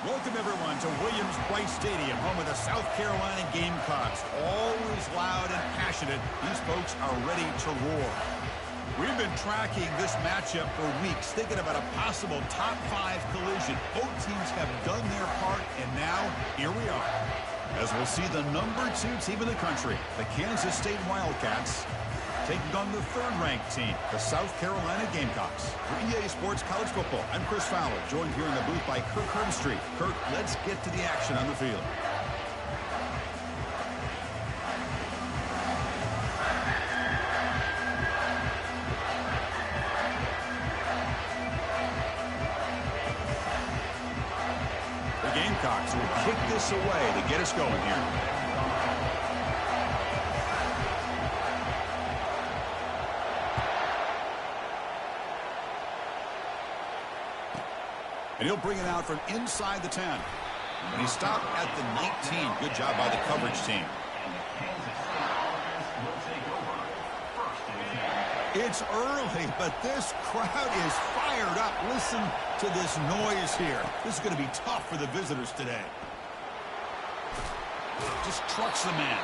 Welcome, everyone, to Williams-Brice Stadium, home of the South Carolina Gamecocks. Always loud and passionate, these folks are ready to roar. We've been tracking this matchup for weeks, thinking about a possible top 5 collision. Both teams have done their part, and now, here we are. As we'll see the number 2 team in the country, the Kansas State Wildcats, taking on the 3rd-ranked team, the South Carolina Gamecocks. For EA Sports College Football, I'm Chris Fowler, joined here in the booth by Kirk Herbstreit. Kirk, let's get to the action on the field. The Gamecocks will kick this away to get us going here. And he'll bring it out from inside the 10. And he stopped at the 19. Good job by the coverage team. It's early, but this crowd is fired up. Listen to this noise here. This is going to be tough for the visitors today. Just trucks the man.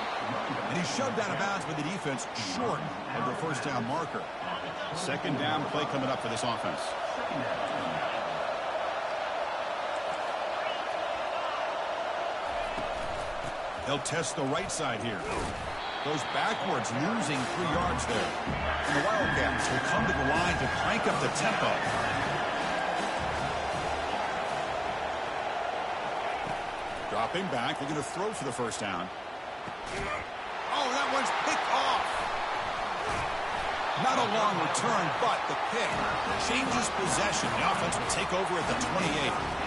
And he's shoved out of bounds by the defense short of the first down marker. 2nd down play coming up for this offense. They'll test the right side here. Goes backwards, losing 3 yards there. And the Wildcats will come to the line to crank up the tempo. Dropping back, they're going to throw for the first down. Oh, that one's picked off. Not a long return, but the pick changes possession. The offense will take over at the 28.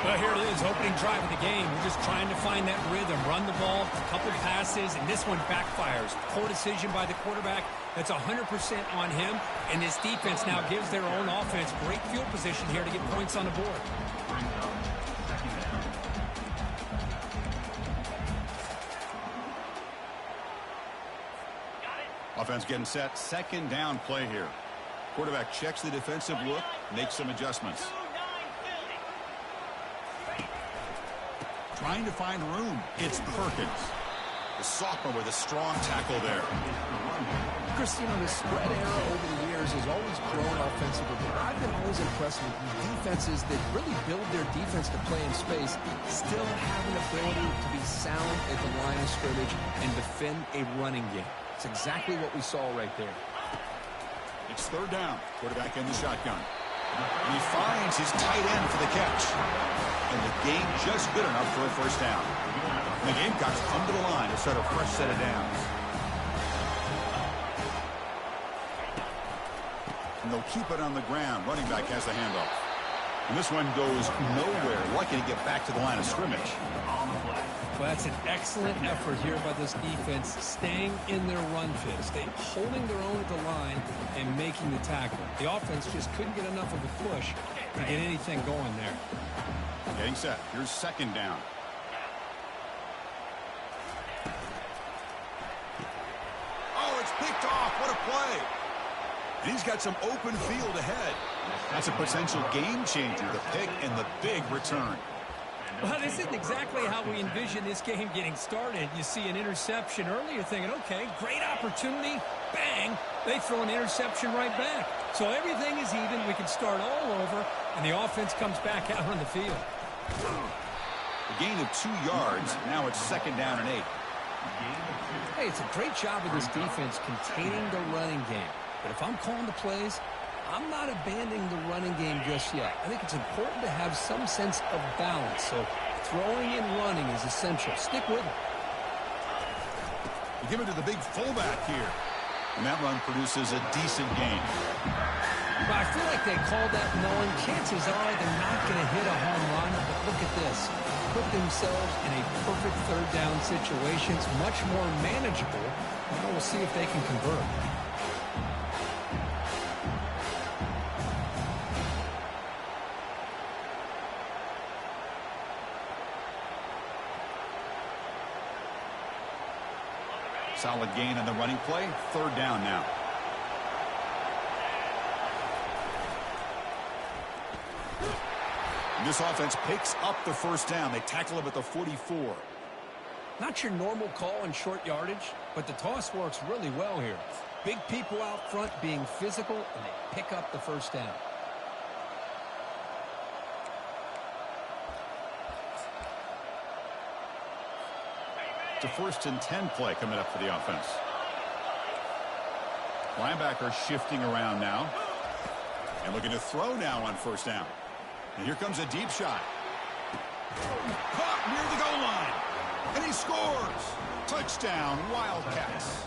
Well, here it is, opening drive of the game. We're just trying to find that rhythm, run the ball, a couple passes, and this one backfires. Poor decision by the quarterback. That's 100% on him, and this defense now gives their own offense great field position here to get points on the board. Offense getting set, 2nd down play here. Quarterback checks the defensive look, makes some adjustments. Trying to find room. It's Perkins. The sophomore with a strong tackle there. Chris, you know, the spread era over the years has always grown offensively, but I've been always impressed with defenses that really build their defense to play in space, still have an ability to be sound at the line of scrimmage and defend a running game. It's exactly what we saw right there. It's 3rd down. Quarterback in the shotgun. And he finds his tight end for the catch. And the gain just good enough for a first down. And the Gamecocks come to the line to start a fresh set of downs. And they'll keep it on the ground. Running back has the handoff. And this one goes nowhere. Lucky to get back to the line of scrimmage. Well, that's an excellent effort here by this defense, staying in their run fit, holding their own at the line and making the tackle. The offense just couldn't get enough of a push to get anything going there. Getting set. Here's 2nd down. Oh, it's picked off. What a play. And he's got some open field ahead. That's a potential game changer, the pick and the big return. Well, this isn't exactly how we envision this game getting started. You see an interception early, you're thinking, okay, great opportunity, bang, they throw an interception right back. So everything is even, we can start all over, and the offense comes back out on the field. A gain of 2 yards, now it's 2nd down and 8. Hey, it's a great job of this defense containing the running game. But if I'm calling the plays, I'm not abandoning the running game just yet. I think it's important to have some sense of balance. So throwing and running is essential. Stick with it. You give it to the big fullback here. And that run produces a decent gain. Well, I feel like they called that knowing chances are they're not going to hit a home run. But look at this. Put themselves in a perfect 3rd down situation. It's much more manageable. Well, we'll see if they can convert. Solid gain on the running play. 3rd down now. And this offense picks up the first down. They tackle him at the 44. Not your normal call in short yardage, but the toss works really well here. Big people out front being physical, and they pick up the first down. It's a 1st and 10 play coming up for the offense. Linebacker shifting around now. And looking to throw now on first down. And here comes a deep shot. Caught near the goal line. And he scores. Touchdown, Wildcats.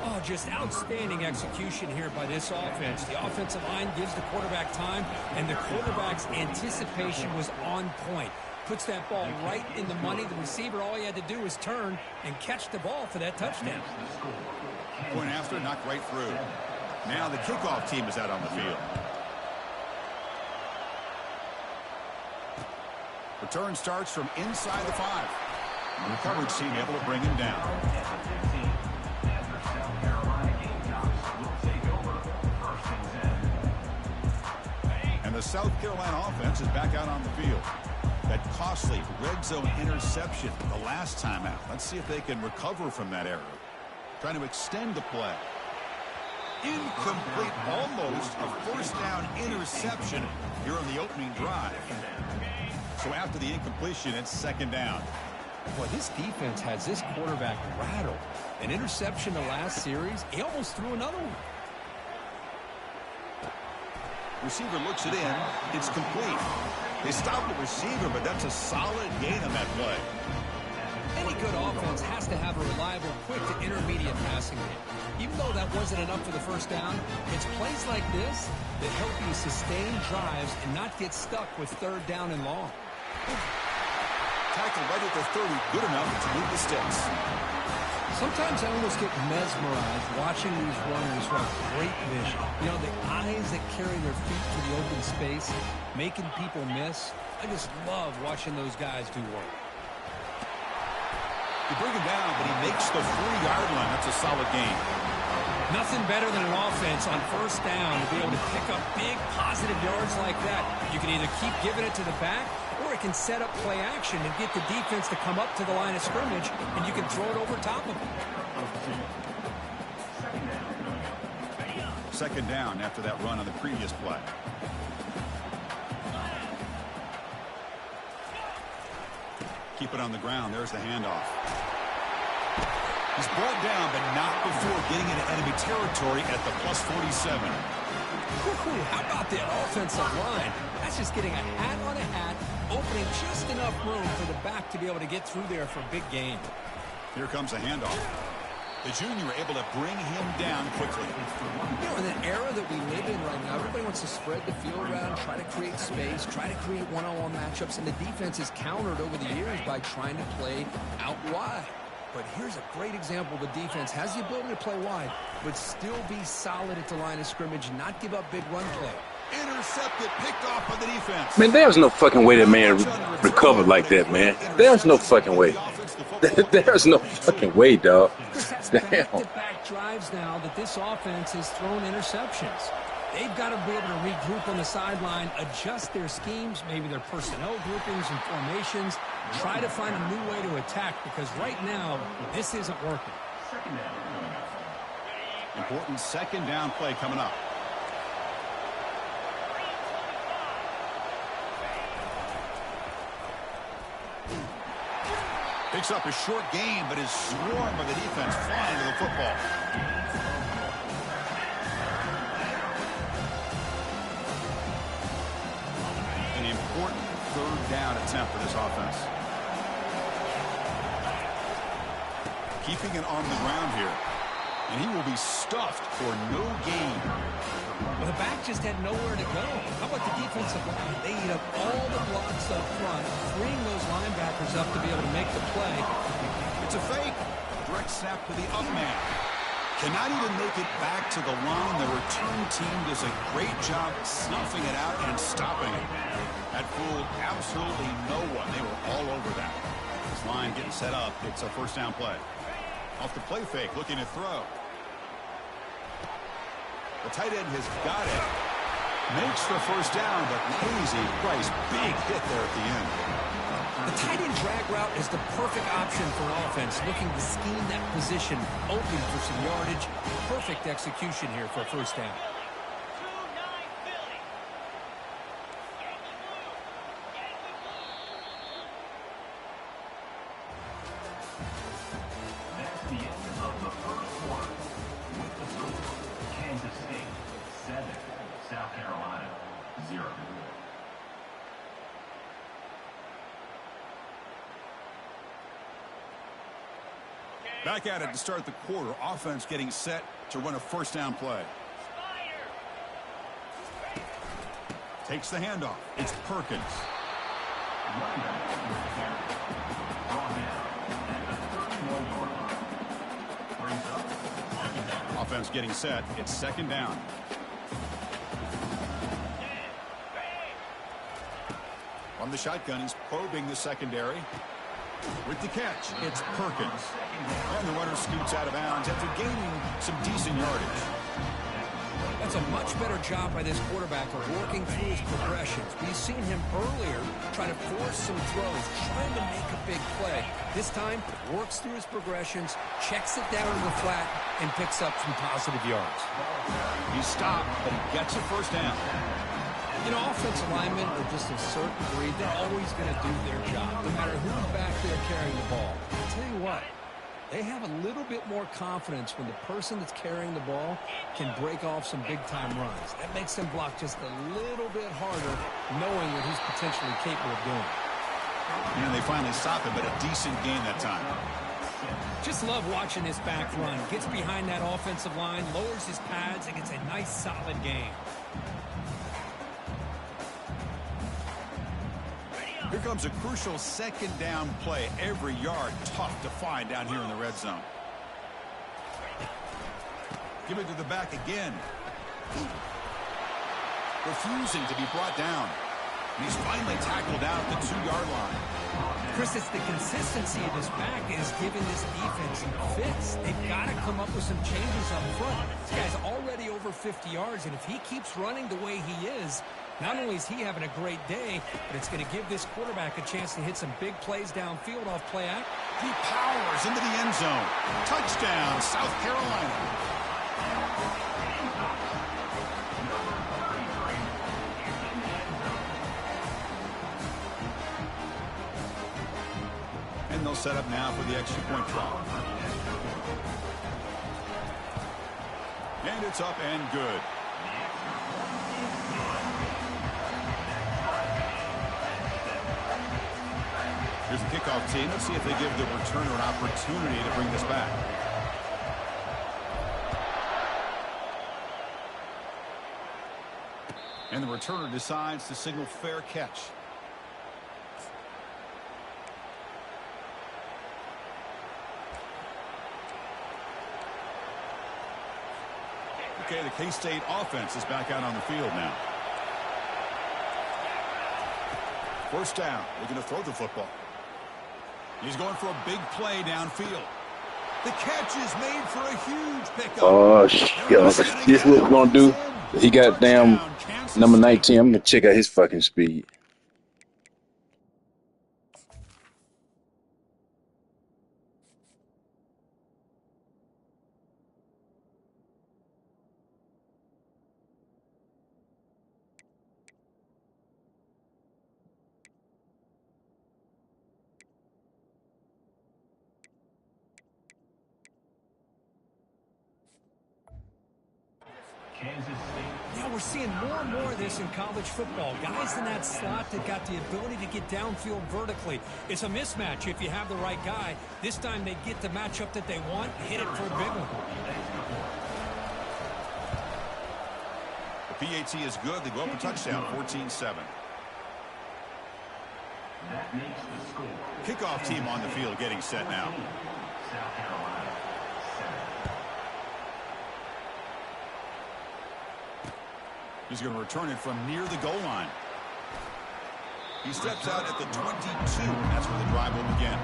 Oh, just outstanding execution here by this offense. The offensive line gives the quarterback time, and the quarterback's anticipation was on point. Puts that ball right in the money. The receiver, all he had to do was turn and catch the ball for that touchdown. Point after, knocked right through. Now the kickoff team is out on the field. Return starts from inside the 5. And the coverage team able to bring him down. And the South Carolina offense is back out on the field. That costly red zone interception the last time out. Let's see if they can recover from that error. Trying to extend the play. Incomplete, almost a first down interception here on the opening drive. So after the incompletion, it's 2nd down. Boy, this defense has this quarterback rattled. An interception the last series, he almost threw another one. Receiver looks it in. It's complete. They stop the receiver, but that's a solid gain on that play. Any good offense has to have a reliable, quick to intermediate passing game. Even though that wasn't enough for the first down, it's plays like this that help you sustain drives and not get stuck with 3rd down and long. Tackle right at the 30, good enough to move the sticks. Sometimes I almost get mesmerized watching these runners who have great vision. You know, the eyes that carry their feet to the open space, making people miss. I just love watching those guys do work. You bring him down, but he makes the 40-yard line. That's a solid gain. Nothing better than an offense on first down to be able to pick up big positive yards like that. You can either keep giving it to the back, or it can set up play action and get the defense to come up to the line of scrimmage, and you can throw it over top of them. 2nd down after that run on the previous play. Keep it on the ground. There's the handoff. He's brought down, but not before getting into enemy territory at the plus 47. Ooh, how about that offensive line? That's just getting a hat on a hat, opening just enough room for the back to be able to get through there for a big gain. Here comes the handoff. The junior able to bring him down quickly. You know, in the era that we live in right now, everybody wants to spread the field around, try to create space, try to create one-on-one matchups, and the defense is countered over the years by trying to play out wide. But here's a great example. The defense has the ability to play wide, but still be solid at the line of scrimmage, not give up big run play. Intercepted, picked off by the defense. Man, there's no fucking way that man recovered like that, man. There's no fucking way. There's no fucking way, dog. That's back-to-back drives now that this offense has thrown interceptions. They've got to be able to regroup on the sideline, adjust their schemes, maybe their personnel groupings and formations, try to find a new way to attack, because right now, this isn't working. Important 2nd down play coming up. Picks up a short gain, but is swarmed by the defense flying to the football. An important 3rd down attempt for this offense. Keeping it on the ground here. And he will be stuffed for no gain. Well, the back just had nowhere to go. How about the defensive line? They eat up all the blocks up front, freeing those linebackers up to be able to make the play. It's a fake. Direct snap to the up man. Cannot even make it back to the line. The return team does a great job snuffing it out and stopping it. That fooled absolutely no one. They were all over that. This line getting set up. It's a 1st down play. Off the play fake, looking to throw. The tight end has got it. Makes the first down, but lazy Price. Big hit there at the end. The tight end drag route is the perfect option for an offense looking to scheme that position open for some yardage. Perfect execution here for a first down. That's the end of the first quarter. With the score, Kansas State 7, South Carolina 0. Back at it to start the quarter. Offense getting set to run a first down play. Takes the handoff. It's Perkins. Offense getting set. It's second down. From the shotgun, he's probing the secondary. With the catch, it's Perkins. And the runner scoots out of bounds after gaining some decent yardage. That's a much better job by this quarterback of working through his progressions. We've seen him earlier try to force some throws, trying to make a big play. This time, works through his progressions, checks it down to the flat, and picks up some positive yards. He stopped, but he gets a first down. You know, offensive linemen are just a certain breed. They're always going to do their job, no matter who's back there carrying the ball. I'll tell you what, they have a little bit more confidence when the person that's carrying the ball can break off some big-time runs. That makes them block just a little bit harder, knowing what he's potentially capable of doing. And they finally stop him, but a decent gain that time. Just love watching this back run. Gets behind that offensive line, lowers his pads, and gets a nice, solid gain. Here comes a crucial second down play. Every yard tough to find down here in the red zone. Give it to the back again. Refusing to be brought down. And he's finally tackled out at the 2-yard line. Chris, it's the consistency of his back is giving this defense fits. They've got to come up with some changes up front. This guy's already over 50 yards, and if he keeps running the way he is, not only is he having a great day, but it's going to give this quarterback a chance to hit some big plays downfield off play act. He powers into the end zone. Touchdown, South Carolina. And they'll set up now for the extra point try. And it's up and good. Here's the kickoff team. Let's see if they give the returner an opportunity to bring this back. And the returner decides to signal fair catch. Okay, the K-State offense is back out on the field now. First down, looking to throw the football. He's going for a big play downfield. The catch is made for a huge pickup. Oh, shit. This is what we're going to do. He got damn number 19. I'm going to check out his fucking speed. Kansas State. Yeah, we're seeing more and more of this in college football. Guys in that slot that got the ability to get downfield vertically. It's a mismatch if you have the right guy. This time they get the matchup that they want, hit it for a big one. The PAT is good. They go up a touchdown, 14-7. That makes the score. Kickoff team on the field getting set now. South Carolina 7. He's going to return it from near the goal line. He steps out at the 22. That's where the drive will begin.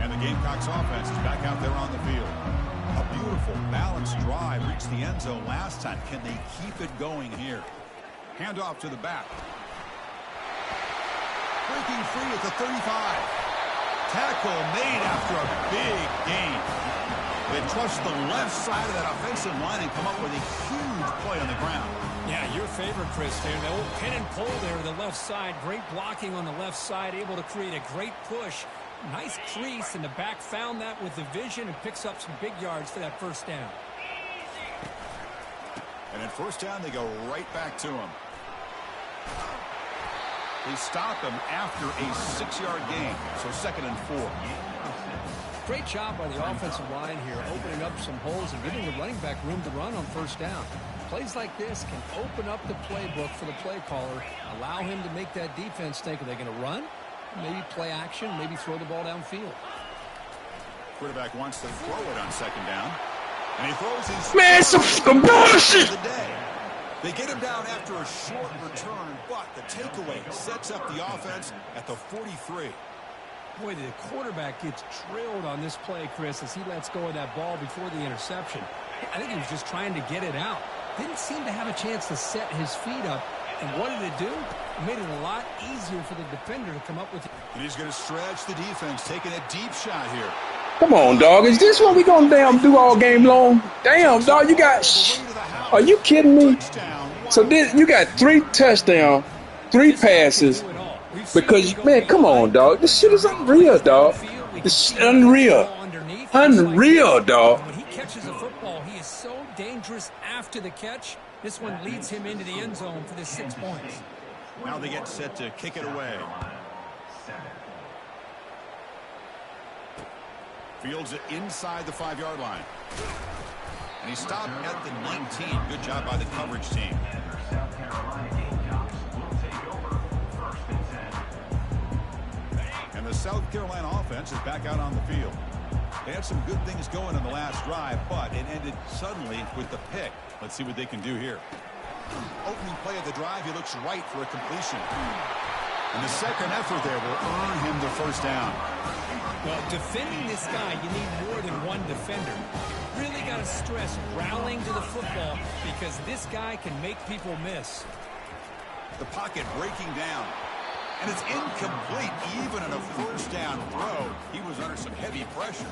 And the Gamecocks Gamecocks offense is back out there on the field. A beautiful, balanced drive reached the end zone last time. Can they keep it going here? Handoff to the back. Breaking free at the 35. Tackle made after a big gain. They trust the left side of that offensive line and come up with a huge play on the ground. Yeah, your favorite, Chris, there. The old pin and pull there to the left side. Great blocking on the left side, able to create a great push. Nice crease, and the back found that with the vision and picks up some big yards for that first down. And at first down, they go right back to him. They stop him after a 6-yard gain, so 2nd and 4. Great job by the offensive line here, opening up some holes and giving the running back room to run on first down. Plays like this can open up the playbook for the play caller, allow him to make that defense think, are they going to run? Maybe play action, maybe throw the ball downfield. Quarterback wants to throw it on 2nd down. And he throws his... Man, some fucking bullshit! The day. They get him down after a short return, but the takeaway sets up the offense at the 43. Boy, the quarterback gets drilled on this play, Chris, as he lets go of that ball before the interception. I think he was just trying to get it out. Didn't seem to have a chance to set his feet up. And what did it do? It made it a lot easier for the defender to come up with it. And he's going to stretch the defense, taking a deep shot here. Come on, dog. Is this what we gonna damn do all game long? Damn, dog. You got... Are you kidding me? So this, you got 3 touchdowns, 3 passes. Because, man, come on, dog. This shit is unreal, dog. This is unreal. Unreal, dog. When he catches a football, he is so dangerous after the catch. This one leads him into the end zone for the 6 points. Now they get set to kick it away. Fields it inside the 5-yard line. And he stopped at the 19. Good job by the coverage team. South Carolina Gamecocks will take over 1st and 10. And the South Carolina offense is back out on the field. They had some good things going in the last drive, but it ended suddenly with the pick. Let's see what they can do here. Opening play of the drive, he looks right for a completion. And the second effort there will earn him the first down. Well, defending this guy, you need more than one defender. You really got to stress rallying to the football because this guy can make people miss. The pocket breaking down. And it's incomplete even on a first down throw. He was under some heavy pressure.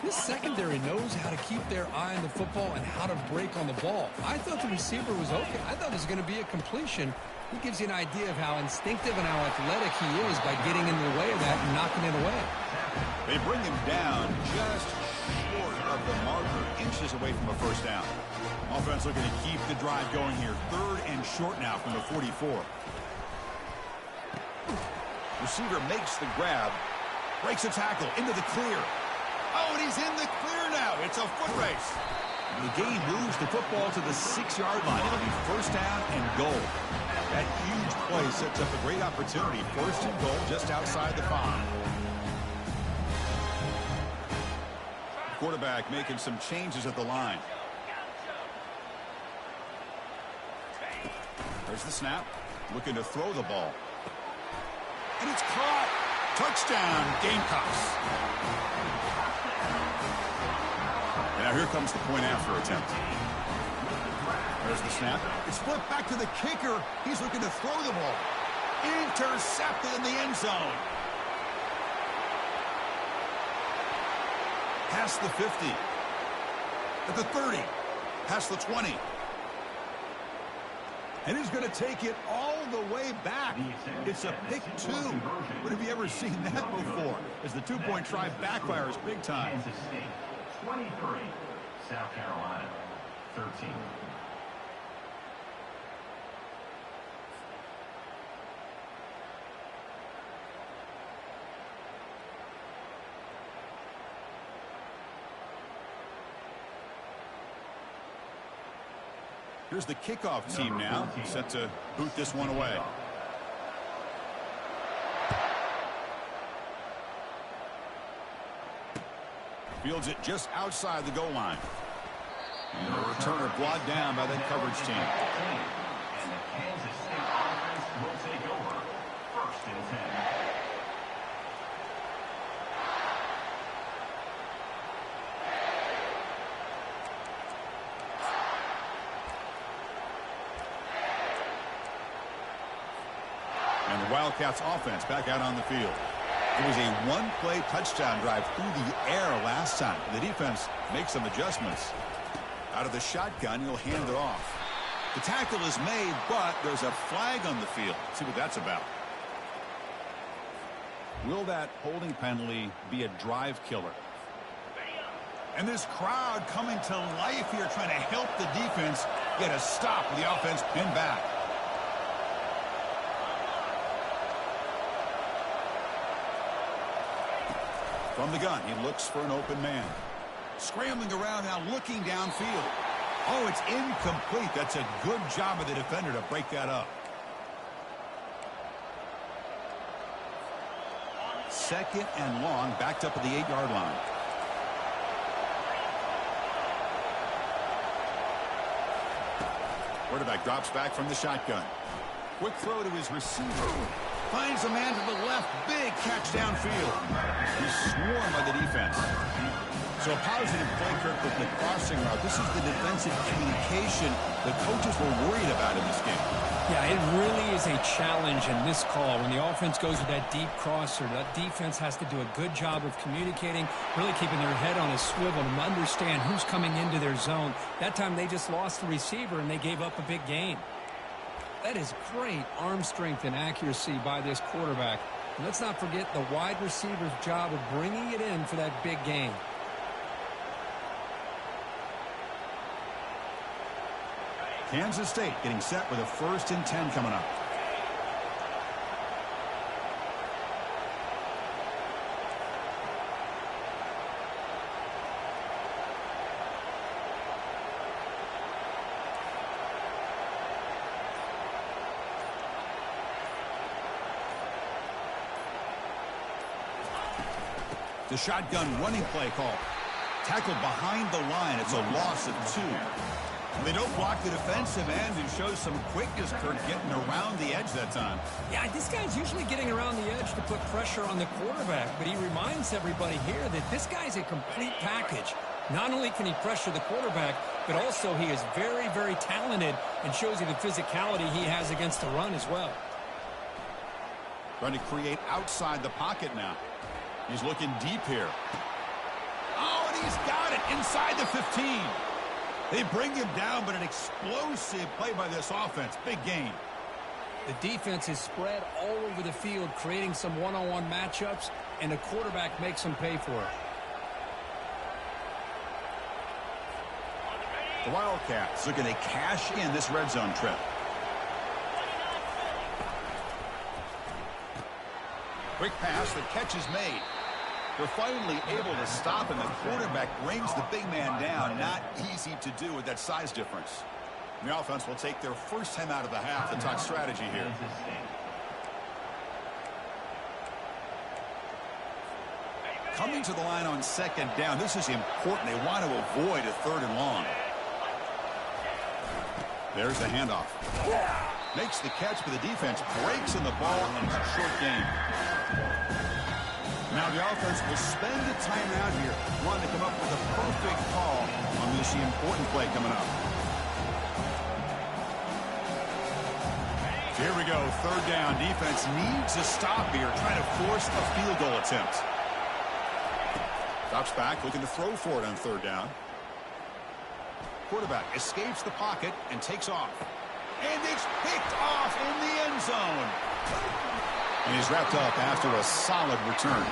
This secondary knows how to keep their eye on the football and how to break on the ball. I thought the receiver was okay. I thought it was going to be a completion. He gives you an idea of how instinctive and how athletic he is by getting in the way of that and knocking it away. They bring him down just short of the marker, inches away from a first down. Offense looking to keep the drive going here. 3rd and short now from the 44. Receiver makes the grab, breaks a tackle into the clear. Oh, and he's in the clear now. It's a foot race. The game moves the football to the 6-yard line. It'll be first down and goal. That huge play sets up a great opportunity. 1st and goal just outside the 5. Quarterback making some changes at the line. There's the snap. Looking to throw the ball. And it's caught. Touchdown, Gamecocks. And now here comes the point after attempt. There's the snap. It's flipped back to the kicker. He's looking to throw the ball. Intercepted in the end zone. Past the 50. At the 30. Past the 20. And he's going to take it all the way back. It's a pick 2. When have you ever seen that before? As the 2-point try backfires big time. Kansas State 23, South Carolina 13. Here's the kickoff team now, set to boot this one away. Fields it just outside the goal line. And the returner brought down by that coverage team. And the Kansas State offense will take over 1st and 10. And the Wildcats offense back out on the field. It was a one-play touchdown drive through the air last time. The defense makes some adjustments. Out of the shotgun, he'll hand it off. The tackle is made, but there's a flag on the field. Let's see what that's about. Will that holding penalty be a drive killer? And this crowd coming to life here, trying to help the defense get a stop with the offense pinned back. From the gun, he looks for an open man. Scrambling around now, looking downfield. Oh, it's incomplete. That's a good job of the defender to break that up. Second and long, backed up at the 8-yard line. Quarterback drops back from the shotgun. Quick throw to his receiver. Finds a man to the left. Big catch downfield. He's swarmed by the defense. So a positive play, Kirk, with the crossing route. This is the defensive communication the coaches were worried about in this game. Yeah, it really is a challenge in this call. When the offense goes with that deep crosser, that defense has to do a good job of communicating, really keeping their head on a swivel to understand who's coming into their zone. That time they just lost the receiver and they gave up a big gain. That is great arm strength and accuracy by this quarterback. And let's not forget the wide receiver's job of bringing it in for that big gain. Kansas State getting set with a 1st and 10 coming up. The shotgun running play call. Tackled behind the line. It's a loss of 2. They don't block the defensive end and show some quickness, Kurt, getting around the edge that time. Yeah, this guy's usually getting around the edge to put pressure on the quarterback, but he reminds everybody here that this guy's a complete package. Not only can he pressure the quarterback, but also he is very, very talented and shows you the physicality he has against the run as well. Trying to create outside the pocket now. He's looking deep here. Oh, and he's got it inside the 15. They bring him down, but an explosive play by this offense. Big gain. The defense is spread all over the field, creating some one-on-one matchups, and the quarterback makes them pay for it. The Wildcats looking to cash in this red zone trip. Quick pass, the catch is made. They're finally able to stop, and the quarterback brings the big man down. Not easy to do with that size difference. And the offense will take their first time out of the half to talk strategy here. Coming to the line on 2nd down. This is important. They want to avoid a 3rd and long. There's the handoff. Makes the catch, but the defense breaks in the ball, and it's a short game. Now the offense will spend the timeout here, wanting to come up with a perfect call on this important play coming up. Here we go, 3rd down. Defense needs a stop here, trying to force a field goal attempt. Drops back, looking to throw for it on 3rd down. Quarterback escapes the pocket and takes off. And it's picked off in the end zone. And he's wrapped up after a solid return.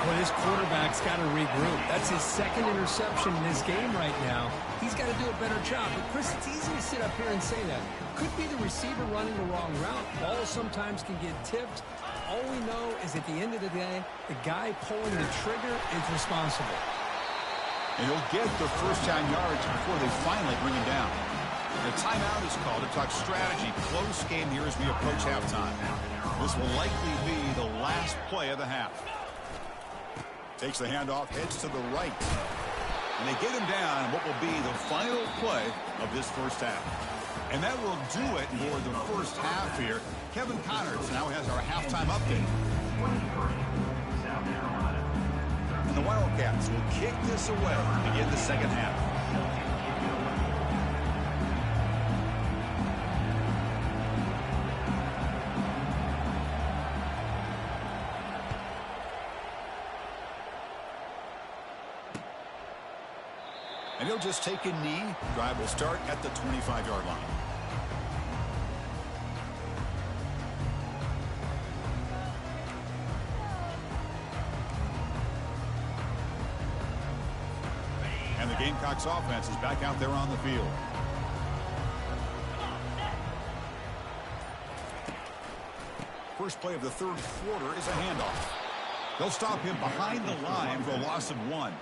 Well, this quarterback's got to regroup. That's his 2nd interception in this game right now. He's got to do a better job. But, Chris, it's easy to sit up here and say that. Could be the receiver running the wrong route. Balls sometimes can get tipped. All we know is at the end of the day, the guy pulling the trigger is responsible. And he'll get the first down yards before they finally bring him down. The timeout is called to talk strategy. Close game here as we approach halftime. This will likely be the last play of the half. Takes the handoff, heads to the right. And they get him down what will be the final play of this first half. And that will do it for the first half here. Kevin Connors now has our halftime update. And the Wildcats will kick this away to begin the second half. And he'll just take a knee. Drive will start at the 25-yard line. And the Gamecocks offense is back out there on the field. First play of the third quarter is a handoff. They'll stop him behind the line for a loss of 1.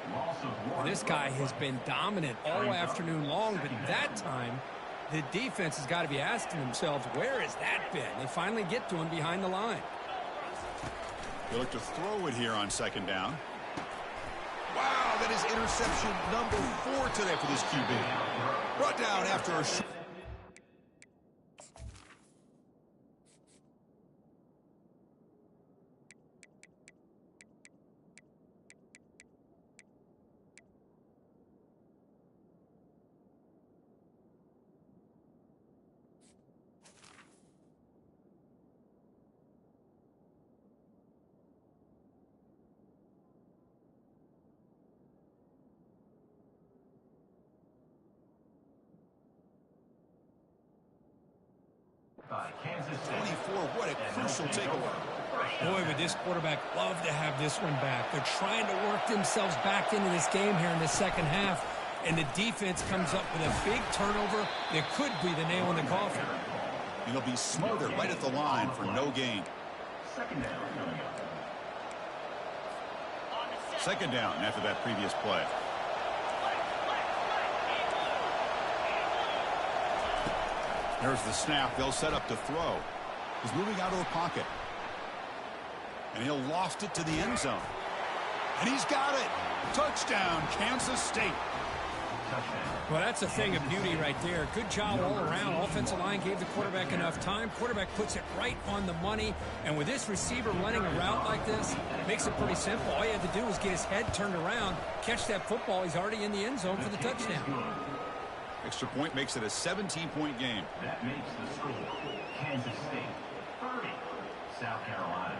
This guy has been dominant all afternoon long, but that time the defense has got to be asking themselves, where has that been? They finally get to him behind the line. They look to throw it here on second down. Wow, that is interception number 4 today for this QB. Brought down after a short. Kansas State. 24, what a crucial takeaway. Boy, would this quarterback love to have this one back. They're trying to work themselves back into this game here in the second half, and the defense comes up with a big turnover that could be the nail in the coffin. And he'll be smothered right at the line for no gain. Second down after that previous play. There's the snap. They'll set up to throw. He's moving out of the pocket. And he'll loft it to the end zone. And he's got it. Touchdown, Kansas State. Well, that's a thing of beauty right there. Good job all around. Offensive line gave the quarterback enough time. Quarterback puts it right on the money. And with this receiver running a route like this, it makes it pretty simple. All you had to do was get his head turned around, catch that football. He's already in the end zone for the touchdown. Extra point makes it a 17-point game. That makes the score Kansas State 30, South Carolina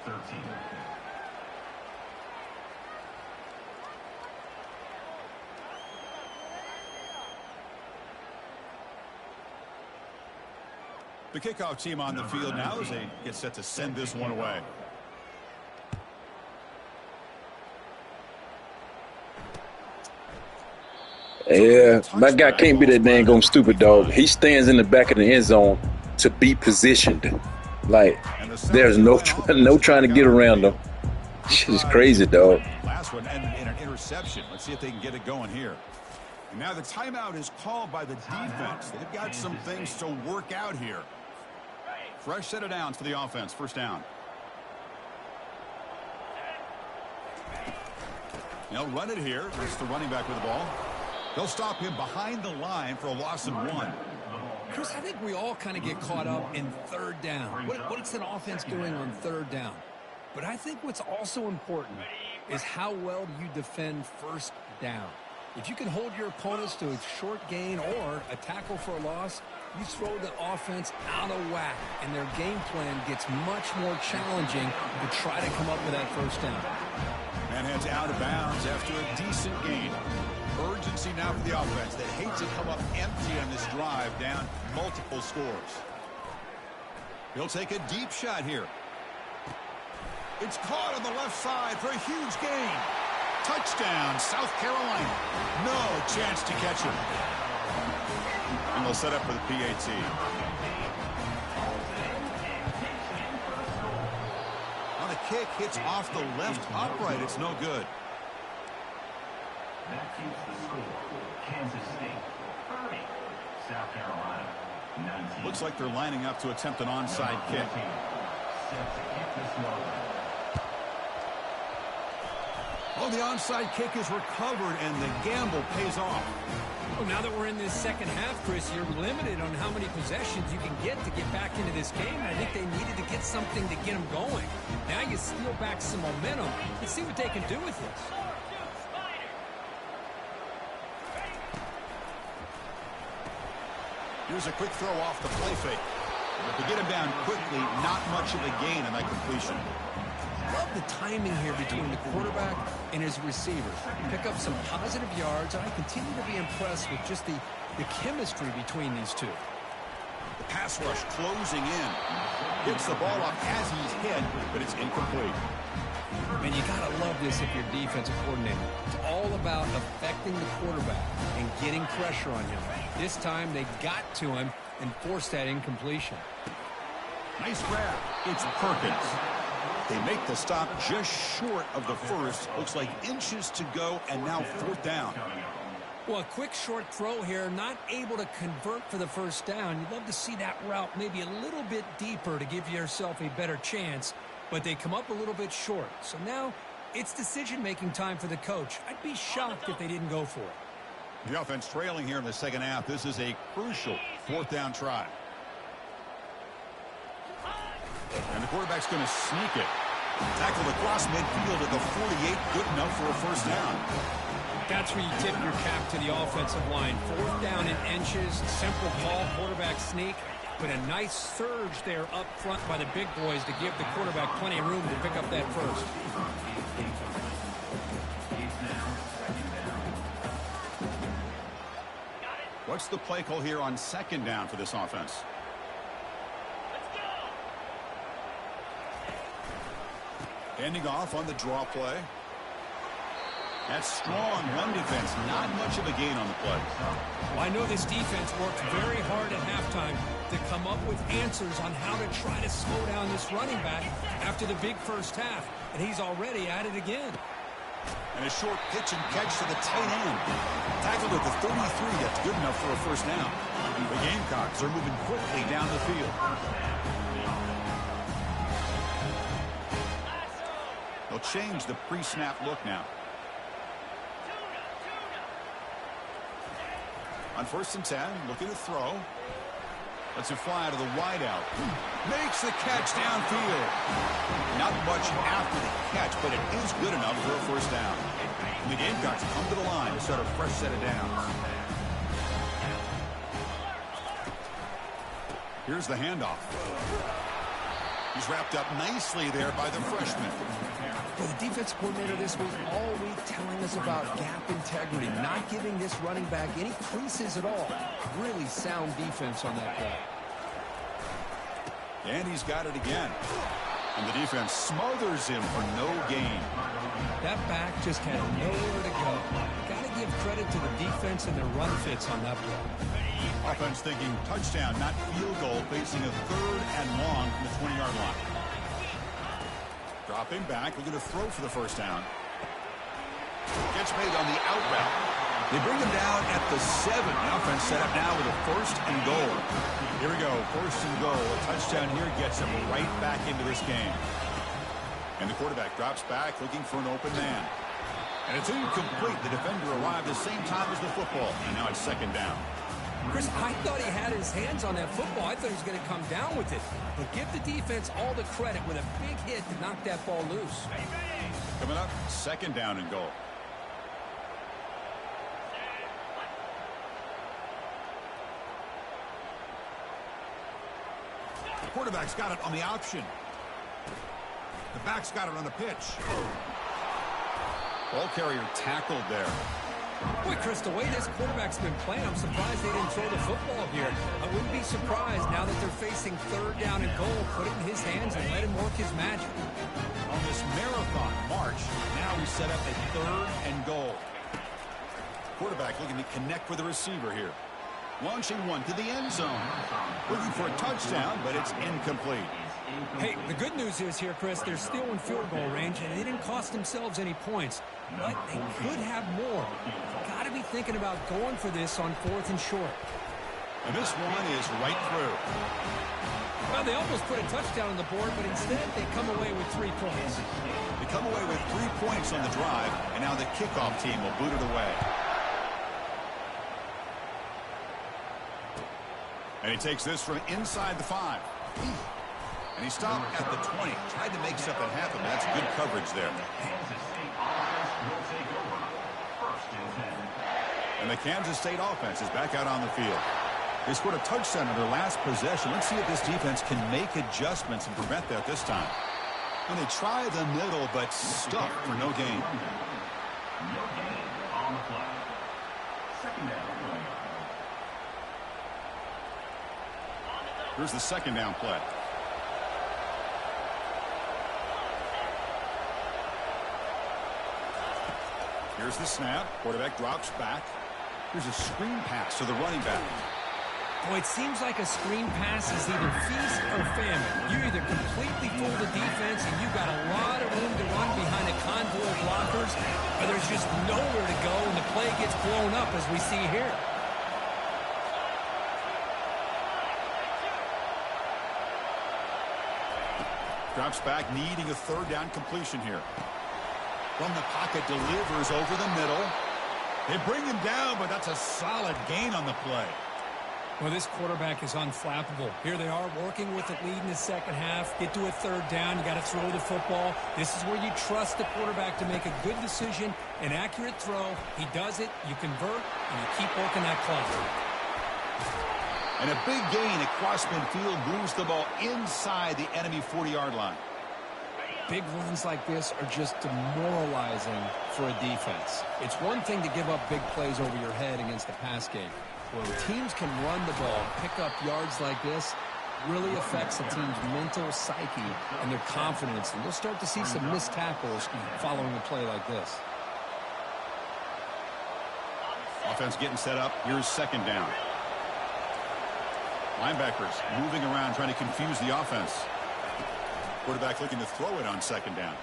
13. The kickoff team on the field now as they get set to send this one away. Yeah, my guy can't be that dang on stupid, dog. He stands in the back of the end zone to be positioned. Like, there's no trying to get around him. Shit is crazy, dog. Last one ended in an interception. Let's see if they can get it going here. And now the timeout is called by the defense. They've got some things to work out here. Fresh set of downs for the offense. First down. They'll run it here. It's the running back with the ball. They'll stop him behind the line for a loss of 1. Chris, I think we all kind of get caught up in third down. What's an offense doing on third down? But I think what's also important is how well do you defend first down. If you can hold your opponents to a short gain or a tackle for a loss, you throw the offense out of whack, and their game plan gets much more challenging to try to come up with that first down. Man heads out of bounds after a decent gain. Urgency now for the offense that hates to come up empty on this drive, down multiple scores. He'll take a deep shot here. It's caught on the left side for a huge gain. Touchdown, South Carolina. No chance to catch him. And they'll set up for the PAT. On a kick, hits off the left upright. It's no good. That keeps the score Kansas State 30, South Carolina 19. Looks like they're lining up to attempt an onside kick. Set to kick this one. Oh, the onside kick is recovered, and the gamble pays off. Well, now that we're in this second half, Chris, you're limited on how many possessions you can get to get back into this game. I think they needed to get something to get them going. Now you steal back some momentum. Let's see what they can do with this. Here's a quick throw off the play fake. To get him down quickly, not much of a gain in that completion. love the timing here between the quarterback and his receivers. Pick up some positive yards, and I continue to be impressed with just the chemistry between these two. The pass rush closing in. Gets the ball up as he's hit, but it's incomplete. Man, you got to love this if you're defensive coordinator. It's all about affecting the quarterback and getting pressure on him. This time they got to him and forced that incompletion. Nice grab. It's Perkins. They make the stop just short of the first. Looks like inches to go, and now 4th down. Well, a quick short throw here, not able to convert for the first down. You'd love to see that route maybe a little bit deeper to give yourself a better chance, but they come up a little bit short. So now it's decision-making time for the coach. I'd be shocked if they didn't go for it. The offense trailing here in the second half. This is a crucial 4th down try. And the quarterback's going to sneak it. Tackled across midfield at the 48, good enough for a first down. That's where you tip your cap to the offensive line. 4th down in inches, simple call, quarterback sneak, but a nice surge there up front by the big boys to give the quarterback plenty of room to pick up that first. What's the play call here on 2nd down for this offense? Handing off on the draw play. That's strong run defense. Not much of a gain on the play. Well, I know this defense worked very hard at halftime to come up with answers on how to try to slow down this running back after the big first half, and he's already at it again. And a short pitch and catch to the tight end. Tackled at the 33. That's good enough for a first down. The Gamecocks are moving quickly down the field. They'll change the pre-snap look now. On 1st and 10, looking to throw. Lets it fly to the wideout. Makes the catch downfield. Not much after the catch, but it is good enough for a first down. The Gamecocks come to the line to start a fresh set of downs. Here's the handoff. He's wrapped up nicely there by the freshman. Well, the defensive coordinator this week all week telling us about gap integrity, not giving this running back any creases at all. Really sound defense on that play. And he's got it again. And the defense smothers him for no gain. That back just had nowhere to go. Got to give credit to the defense and their run fits on that play. Offense thinking touchdown, not field goal, facing a 3rd and long from the 20-yard line. Dropping back, looking to throw for the first down. Gets made on the out route. They bring him down at the 7. The offense set up now with a 1st and goal. Here we go, 1st and goal. A touchdown here gets him right back into this game. And the quarterback drops back, looking for an open man. And it's incomplete. The defender arrived the same time as the football. And now it's 2nd down. Chris, I thought he had his hands on that football. I thought he was going to come down with it. But give the defense all the credit with a big hit to knock that ball loose. Coming up, 2nd down and goal. The quarterback's got it on the option. The back's got it on the pitch. Ball carrier tackled there. Boy, Chris, the way this quarterback's been playing, I'm surprised they didn't throw the football here. I wouldn't be surprised now that they're facing 3rd down and goal. Put it in his hands and let him work his magic. On this marathon march, now we set up a 3rd and goal. Quarterback looking to connect with the receiver here. Launching one to the end zone. Looking for a touchdown, but it's incomplete. Hey, the good news is here, Chris, they're still in field goal range, and they didn't cost themselves any points. But they could have more. Got to be thinking about going for this on 4th and short. And this one is right through. Well, they almost put a touchdown on the board, but instead they come away with 3 points. They come away with 3 points on the drive, and now the kickoff team will boot it away. And he takes this from inside the 5. And he stopped at the 20. Tried to make something happen. That's good coverage there. And the Kansas State offense is back out on the field. They scored a touchdown in their last possession. Let's see if this defense can make adjustments and prevent that this time. And they try the middle, but stuck for no gain. No gain on the play. Second down. Here's the second down play. Here's the snap. Quarterback drops back. Here's a screen pass to the running back. Boy, it seems like a screen pass is either feast or famine. You either completely fool the defense and you've got a lot of room to run behind a convoy of blockers, or there's just nowhere to go and the play gets blown up as we see here. Drops back, needing a third down completion here. From the pocket, delivers over the middle. They bring him down, but that's a solid gain on the play. Well, this quarterback is unflappable. Here they are working with the lead in the second half. Get to a third down. You got to throw the football. This is where you trust the quarterback to make a good decision, an accurate throw. He does it, you convert, and you keep working that clock. And a big gain across midfield moves the ball inside the enemy 40-yard line. Big runs like this are just demoralizing for a defense. It's one thing to give up big plays over your head against the pass game. When teams can run the ball, pick up yards like this, really affects the team's mental psyche and their confidence. And you'll start to see some missed tackles following a play like this. Offense getting set up. Here's second down. Linebackers moving around, trying to confuse the offense. Quarterback looking to throw it on second down.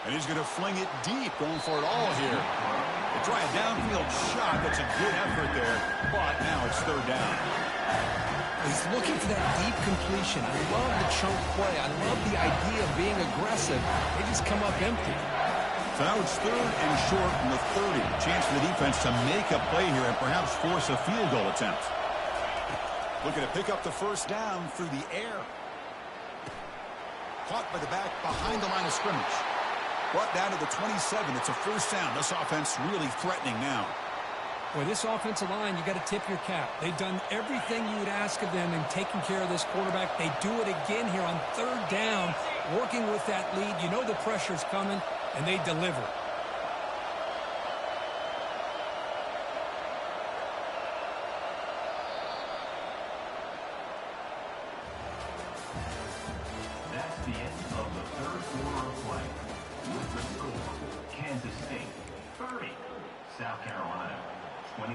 And he's going to fling it deep, going for it all here. They try a downfield shot. That's a good effort there, but now it's third down. He's looking for that deep completion. I love the chunk play. I love the idea of being aggressive. They just come up empty. So now it's third and short from the 30. Chance for the defense to make a play here and perhaps force a field goal attempt. Looking to pick up the first down through the air. Caught by the back behind the line of scrimmage. Brought down to the 27. It's a first down. This offense really threatening now. Boy, this offensive line, you got to tip your cap. They've done everything you would ask of them in taking care of this quarterback. They do it again here on third down, working with that lead. You know the pressure's coming, and they deliver. That's the end of the third quarter of play. With the score, Kansas State 30, South Carolina 22.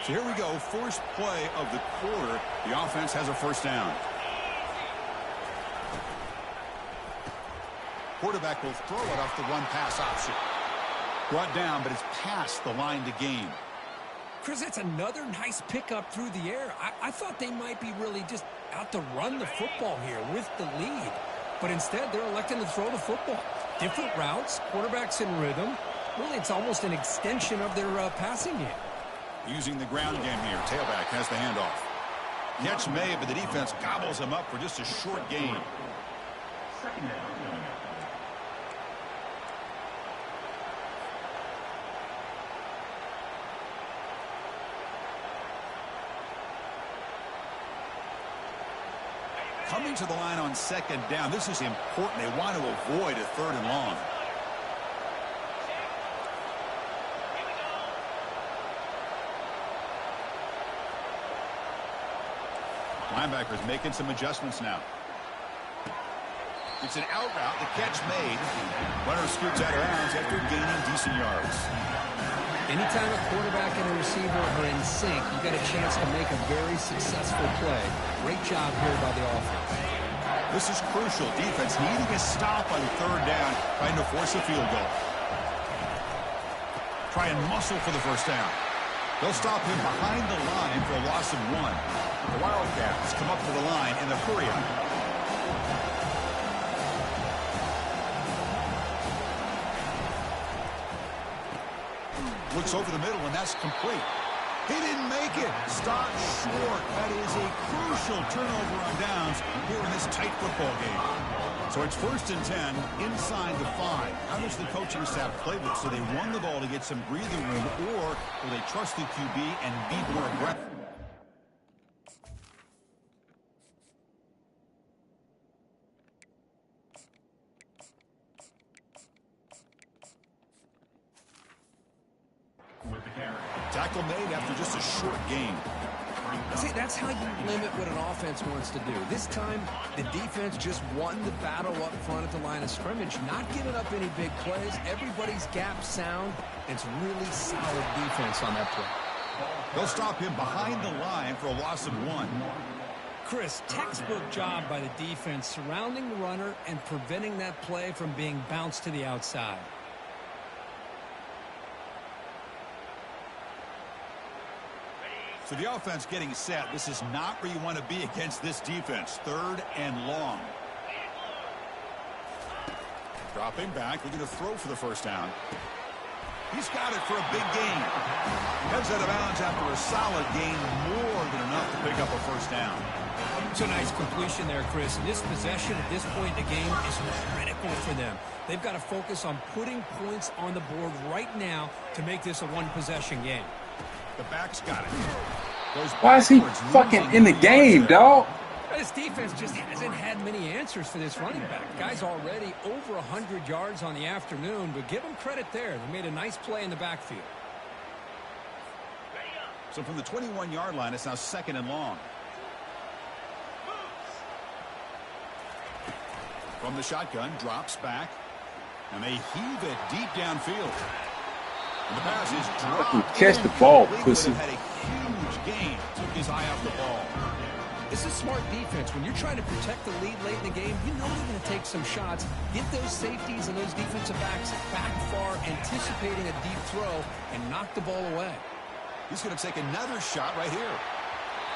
So here we go, first play of the quarter. The offense has a first down. Quarterback will throw it off the one-pass option. Brought down, but it's past the line to gain. Chris, that's another nice pickup through the air. I thought they might be really just out to run the football here with the lead. But instead, they're electing to throw the football. Different routes, quarterbacks in rhythm. Really, it's almost an extension of their passing game. Using the ground game here. Tailback has the handoff. Catch made, but the defense gobbles him up for just a short gain. Second down coming up. Coming to the line on second down. This is important. They want to avoid a third and long. Linebackers making some adjustments now. It's an out route. The catch made. Runner scoots out of bounds after gaining decent yards. Anytime a quarterback and a receiver are in sync, you got a chance to make a very successful play. Great job here by the offense. This is crucial. Defense needing a stop on third down, trying to force a field goal. Try and muscle for the first down. They'll stop him behind the line for a loss of 1. The Wildcats come up to the line in the hurry-up. Looks over the middle, and that's complete. He didn't make it. Stop short. That is a crucial turnover on downs here in this tight football game. So it's first and 10 inside the 5. How does the coaching staff play this? So they run the ball to get some breathing room, or will they trust the QB and be more aggressive? Tackle made after just a short gain. See, that's how you limit what an offense wants to do. This time, the defense just won the battle up front at the line of scrimmage, not giving up any big plays. Everybody's gap sound, and it's really solid defense on that play. They'll stop him behind the line for a loss of 1. Chris, textbook job by the defense surrounding the runner and preventing that play from being bounced to the outside. So the offense getting set. This is not where you want to be against this defense. 3rd and long. Dropping back. We're going to throw for the first down. He's got it for a big gain. Heads out of bounds after a solid gain, more than enough to pick up a first down. It's a nice completion there, Chris. And this possession at this point in the game is critical for them. They've got to focus on putting points on the board right now to make this a one-possession game. The back's got it. Why is he fucking in the game, dog? This defense just hasn't had many answers for this running back. Guy's already over 100 yards on the afternoon, but give him credit there. They made a nice play in the backfield. So from the 21-yard line, it's now 2nd and long. From the shotgun, drops back, and they heave it deep downfield. And the pass is dropped. Catch the ball, pussy. Had a huge gain. Took his eye off the ball. This is smart defense. When you're trying to protect the lead late in the game, you know they're going to take some shots. Get those safeties and those defensive backs back far, anticipating a deep throw, and knock the ball away. He's going to take another shot right here.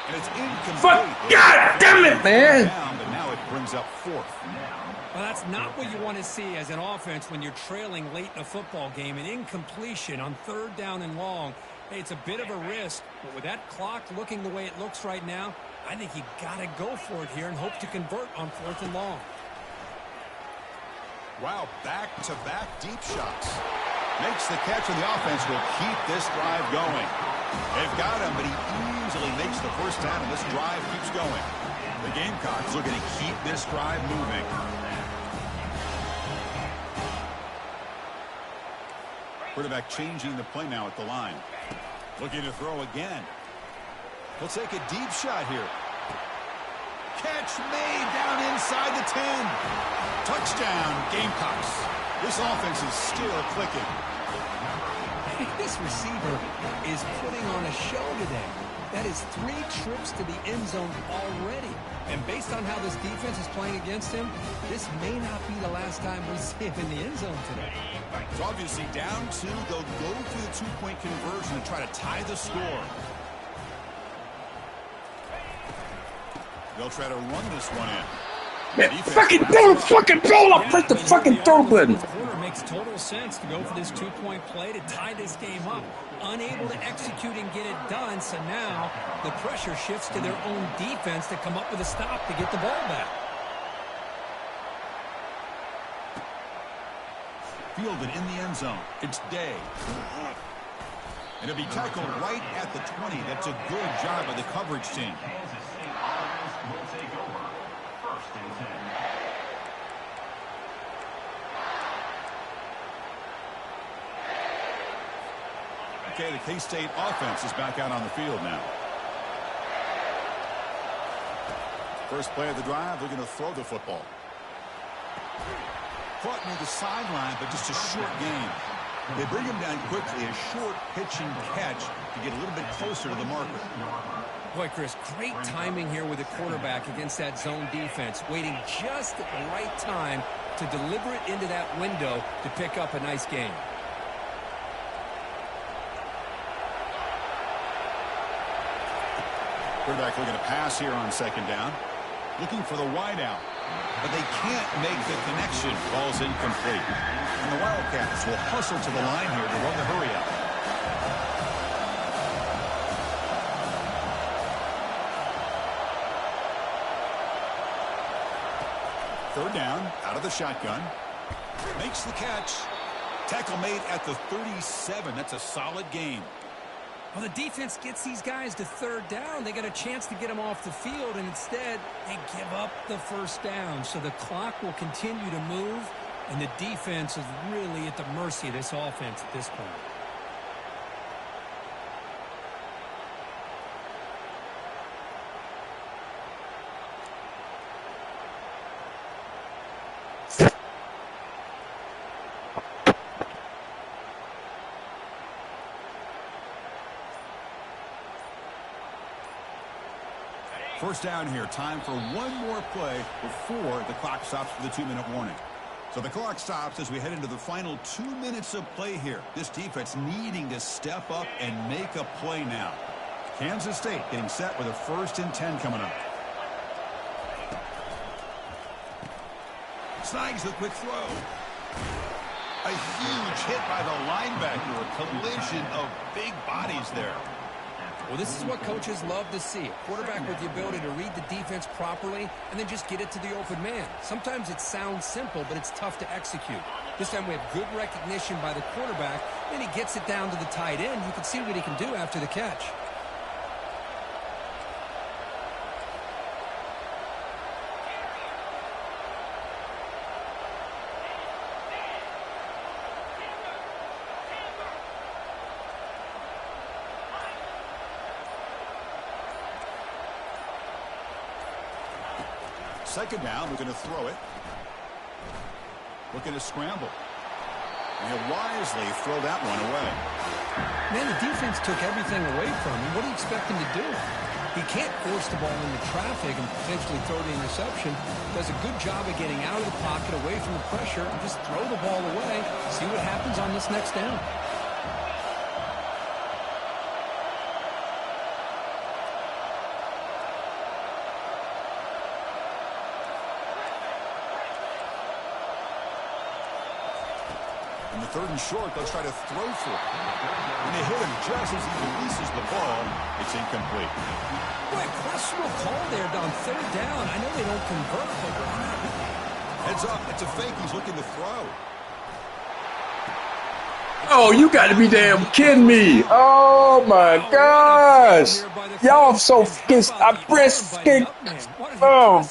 And it's incomplete. Fuck, God damn it, man. But now it brings up 4th. Well, that's not what you want to see as an offense when you're trailing late in a football game. An incompletion on 3rd down and long. Hey, it's a bit of a risk, but with that clock looking the way it looks right now, I think you got to go for it here and hope to convert on 4th and long. Wow, back-to-back deep shots. Makes the catch, and the offense will keep this drive going. They've got him, but he easily makes the first down, and this drive keeps going. The Gamecocks looking to keep this drive moving. Quarterback changing the play now at the line. Looking to throw again. He'll take a deep shot here. Catch made down inside the 10. Touchdown, Gamecocks. This offense is still clicking. This receiver is putting on a show today. That is 3 trips to the end zone already. And based on how this defense is playing against him, this may not be the last time we see him in the end zone today. It's obviously down 2. They'll go for the 2-point conversion and try to tie the score. They'll try to run this one in. Man, fucking throw the fucking ball up. Press the fucking throw button. Quarter makes total sense to go for this 2-point play to tie this game up. Unable to execute and get it done, so now the pressure shifts to their own defense to come up with a stop to get the ball back. Fielded in the end zone. It's Day. And it'll be tackled right at the 20. That's a good job by the coverage team. Kansas State offense will take over. 1st and 10. Okay, the K-State offense is back out on the field now. First play of the drive, they're going to throw the football. Caught near the sideline, but just a short gain. They bring him down quickly, a short pitch and catch to get a little bit closer to the marker. Boy, Chris, great timing here with the quarterback against that zone defense, waiting just at the right time to deliver it into that window to pick up a nice gain. Quarterback looking to pass here on 2nd down. Looking for the wide out. But they can't make the connection. Ball's incomplete. And the Wildcats will hustle to the line here to run the hurry up. Third down, out of the shotgun. Makes the catch. Tackle made at the 37. That's a solid gain. Well, the defense gets these guys to 3rd down. They got a chance to get them off the field, and instead they give up the first down. So the clock will continue to move, and the defense is really at the mercy of this offense at this point. First down here. Time for one more play before the clock stops for the 2-minute warning. So the clock stops as we head into the final 2 minutes of play here. This defense needing to step up and make a play now. Kansas State getting set with a 1st and 10 coming up. Snags the quick throw. A huge hit by the linebacker. A collision of big bodies there. Well, this is what coaches love to see. A quarterback with the ability to read the defense properly and then just get it to the open man. Sometimes it sounds simple, but it's tough to execute. This time we have good recognition by the quarterback, and he gets it down to the tight end. You can see what he can do after the catch. Second down, we're going to throw it. Looking to scramble. And he'll wisely throw that one away. Man, the defense took everything away from him. What do you expect him to do? He can't force the ball into traffic and potentially throw the interception. Does a good job of getting out of the pocket, away from the pressure, and just throw the ball away. See what happens on this next down. In the 3rd and short, they'll try to throw for it. And they hit him just as he releases the ball. It's incomplete. Boy, questionable call there on 3rd down. I know they don't convert, but why not? Heads up. It's a fake. He's looking to throw. Oh, you got to be damn kidding me. Oh, my gosh. Y'all so fucking brisket. Oh,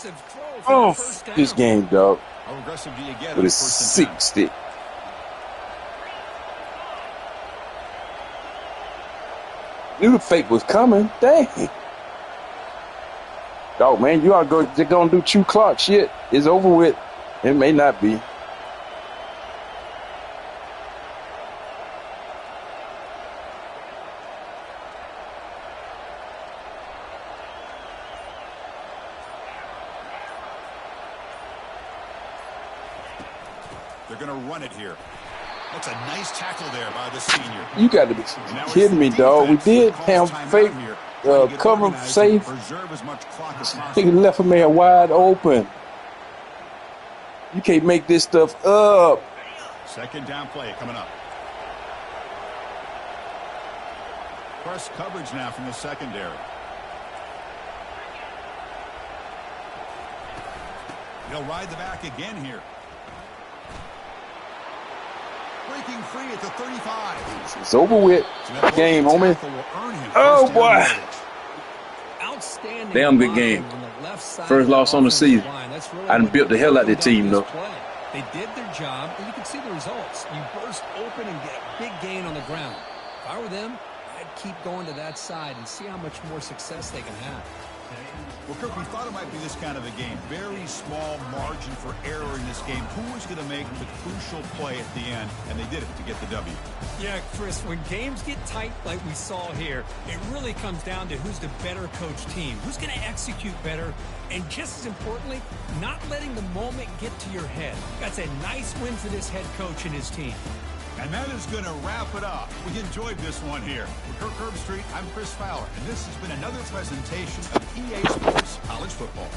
this game, dog. How aggressive do you get? With a 60. Knew the fake was coming. Dang. Dog, man, you are going to do chew clock shit. It's over with. It may not be. They're going to run it here. That's a nice tackle there by the senior. You got to be kidding me, dog. We did have fake cover safe. He left a man wide open. You can't make this stuff up. Second down play coming up. Press coverage now from the secondary. He'll ride the back again here. Breaking free at the 35. It's over with. Game, homie. Oh, boy. Outstanding. Damn good game. First loss on the season. I done built the hell out of the team, though. They did their job, and you can see the results. You burst open and get a big gain on the ground. If I were them, I'd keep going to that side and see how much more success they can have. Well, Kirk, we thought it might be this kind of a game. Very small margin for error in this game. Who was going to make the crucial play at the end? And they did it to get the W. Yeah, Chris, when games get tight like we saw here, it really comes down to who's the better coach team. Who's going to execute better? And just as importantly, not letting the moment get to your head. That's a nice win for this head coach and his team. And that is going to wrap it up. We enjoyed this one here. For Kirk Herbstreit, I'm Chris Fowler, and this has been another presentation of EA Sports College Football.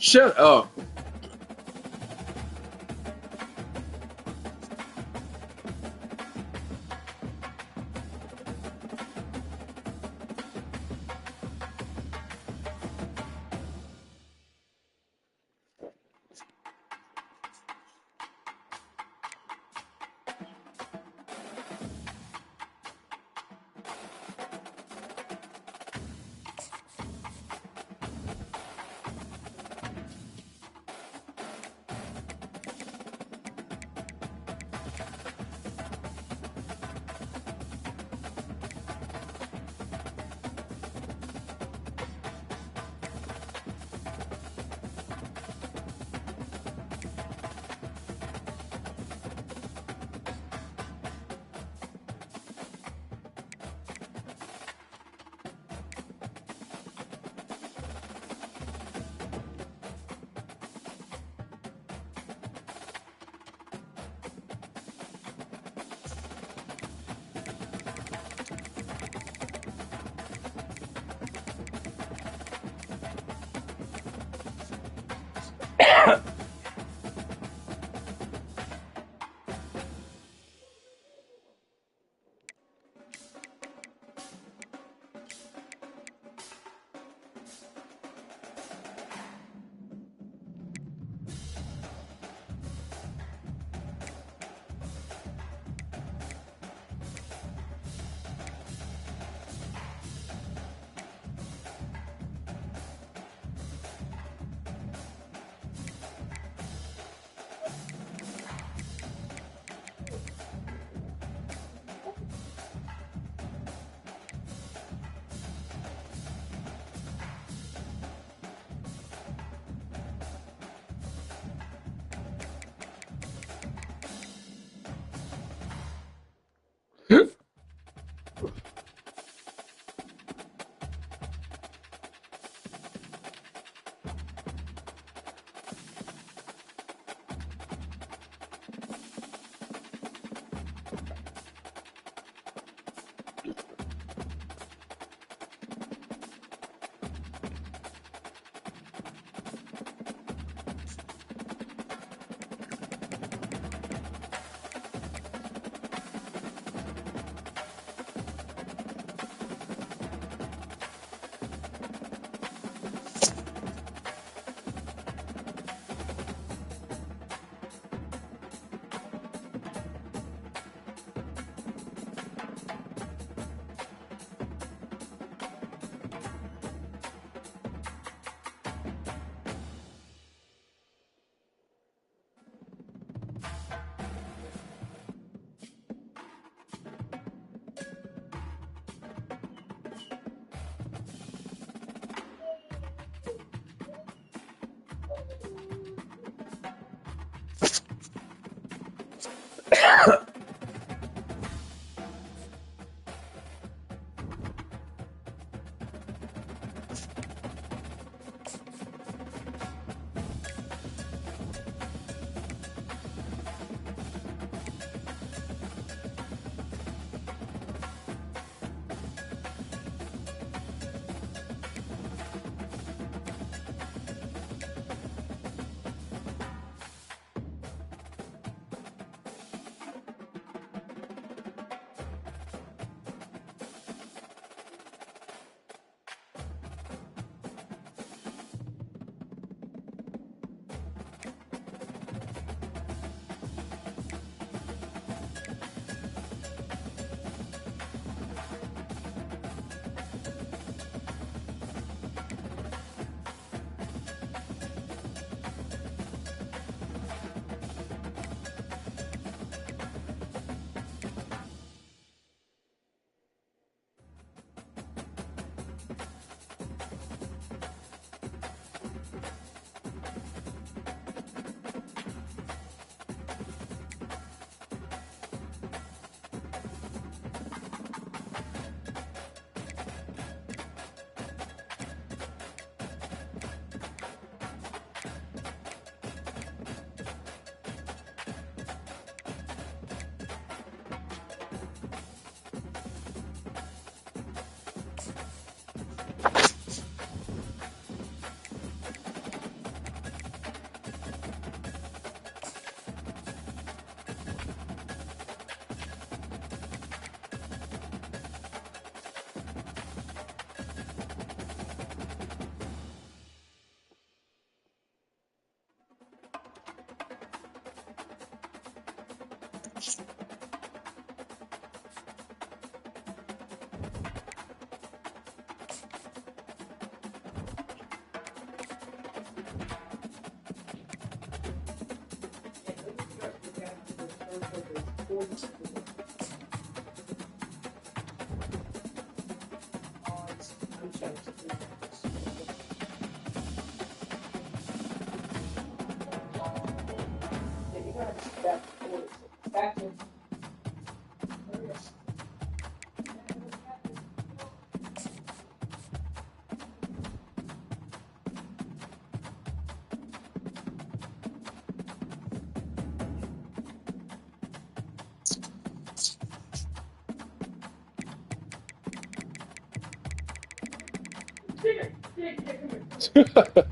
Shut up.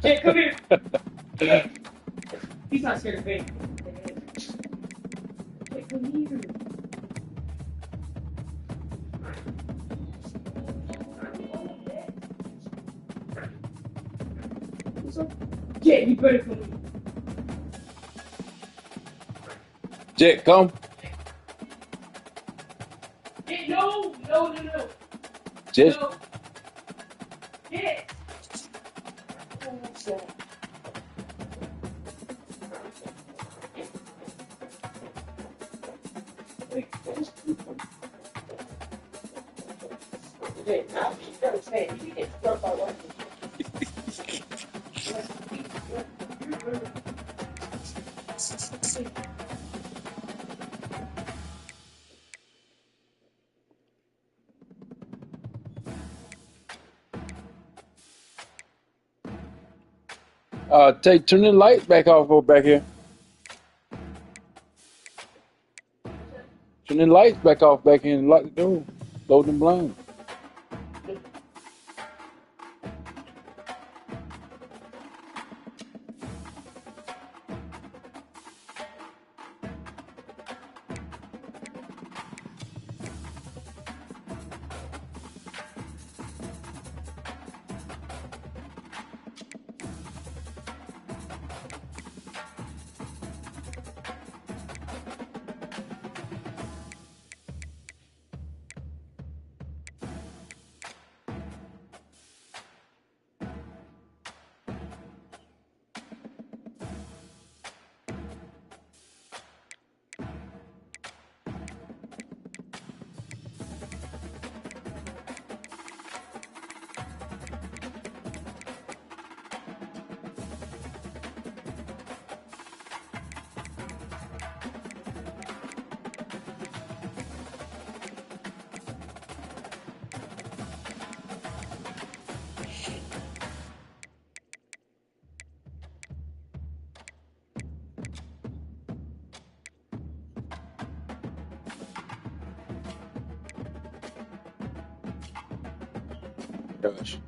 Jake, come here. He's not scared of me. Jake, come here. Jake, you better come here. Jet, come. Jake, no. Jet. No. Jake. Jake, now you gotta say, you get struck by lightning. Turn the light back off over back here. Turn the lights back off back here and lock the door. Load them blinds. gosh.